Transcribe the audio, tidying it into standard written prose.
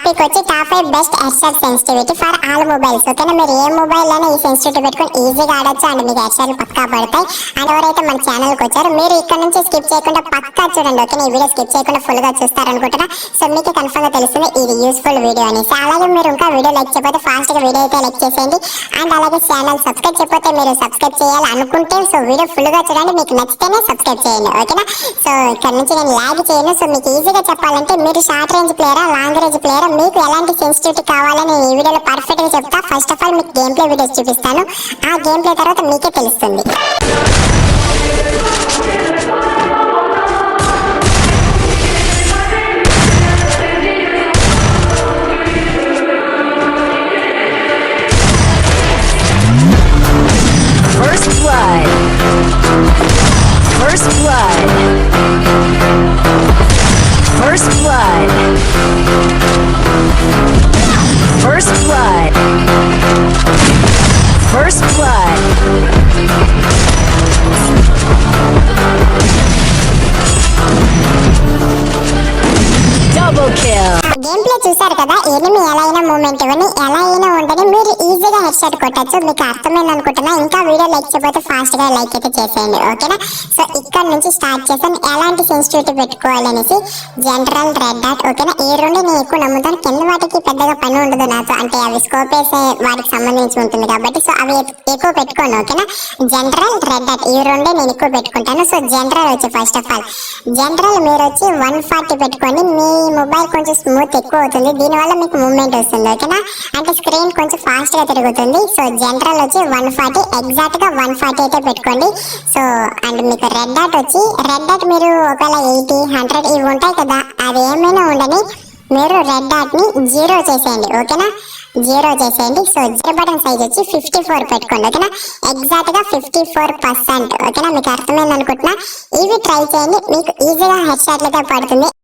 Topic వచ్చి top 5 best headset sensitivity for all mobiles. ఓకేనా, మీరు ఏ మొబైల్ అయినా ఈ సెన్సిటివిటీ పెట్టుకొని ఈజీగా ఆడొచ్చు అండ్ మీకు హెడ్సెట్లు పక్కా పడతాయి. అండ్ ఎవరైతే మన ఛానల్కి వచ్చారో మీరు ఇక్కడ నుంచి స్కిప్ చేయకుండా పక్కా చూడండి. ఓకేనా, ఈ వీడియో స్కిప్ చేయకుండా ఫుల్ గా చూస్తారనుకుంటున్నా. సో మీకు కన్ఫర్మ్ గా తెలుస్తుంది ఇది యూస్ఫుల్ వీడియో అనేసి. అలాగే మీరు ఇంకా వీడియో లైక్ చేయకపోతే ఫాస్ట్ గా వీడియో అయితే లైక్ చేసేయండి. అండ్ అలాగే ఛానల్ సబ్స్క్రైబ్ చేయకపోతే మీరు సబ్స్క్రైబ్ చేయాలి అనుకుంటే సో వీడియో ఫుల్ గా చూడండి, మీకు నచ్చితేనే సబ్స్క్రైబ్ చేయండి. ఓకేనా, సో ఇక్కడ నుంచి నేను లాగ్ చేయను. సో మీకు ఈజీగా చెప్పాలంటే మీరు షార్ట్ రేంజ్ ప్లేయరా లాంగ్ రేంజ్ ప్లేయరా, మీకు ఎలాంటి సెన్సిటివిటీ కావాలని ఈ వీడియోలో పర్ఫెక్ట్ గా చెప్తా. ఫస్ట్ ఆఫ్ ఆల్ మీకు గేమ్ ప్లే వీడియోస్ చూపిస్తాను. ఆ గేమ్ ప్లే తర్వాత మీకే తెలుస్తుంది. First blood. First blood. First blood. First blood. First blood. Double kill. Game play చూసారు కదా, ఎనిమి ఎలా అయినా మూమెంట్ ఇవ్వని ఎలా అయినా ఉండని మీరు ఈజీగా హెడ్ షాట్ కొట్టచ్చు. మీకు అర్థమైంది అనుకుంటున్నా. ఇంకా వీడియో లైక్ చేయకపోతే ఫాస్ట్ గా లైక్ అయితే చేసేయండి. ఓకేనా, సో ఇక్కడ నుంచి స్టార్ట్ చేస్తాను ఎలాంటి సెన్సిటివిటీ పెట్టుకోవాలనేసి. General, red dot. ఓకేనా, ఈ రెండు నేను ఎక్కువ నమ్ముతాను. కింద వాటికి పెద్దగా పని ఉండదు నాతో, అంటే అవి స్కోప్ వేసే వాటికి సంబంధించి ఉంటుంది కాబట్టి సో అవి ఎక్కువ పెట్టుకోండి. ఓకేనా, జనరల్, రెడ్ డాట్ ఈ రెండే నేను ఎక్కువ పెట్టుకుంటాను. సో జనరల్ వచ్చి ఫస్ట్ ఆఫ్ ఆల్ జనరల్ మీరు వచ్చి 140 పెట్టుకోండి. మీ మొబైల్ కొంచెం స్మూత్ ఎక్కువ అవుతుంది, దీనివల్ల మీకు మూవ్మెంట్ వస్తుంది. ఓకేనా, అంటే స్క్రీన్ కొంచెం ఫాస్ట్ గా తిరుగుతుంది. సో జనరల్ వచ్చి 140 ఎగ్జాక్ట్ గా 140 అయితే పెట్టుకోండి. సో అండ్ మీకు రెడ్ డాట్ వచ్చి రెడ్ డాట్ మీరు ఒకవేళ 80, 100 ఇవి ఉంటాయి కదా, అది ఏమైనా ఉండని మీరు రెడ్ డాట్ ని 0 చేసేయండి. ఓకేనా, 0 చేసేయండి. సో 0 బటన్ సైజ్ వచ్చి 54 పెట్టుకోండి. ఓకేనా, ఎగ్జాక్ట్ గా 54%. ఓకేనా, మీకు అర్థమైంది అనుకుంటున్నా. ఇవి ట్రై చేయండి, మీకు ఈజీగా హెడ్ షాట్ అయితే పడుతుంది.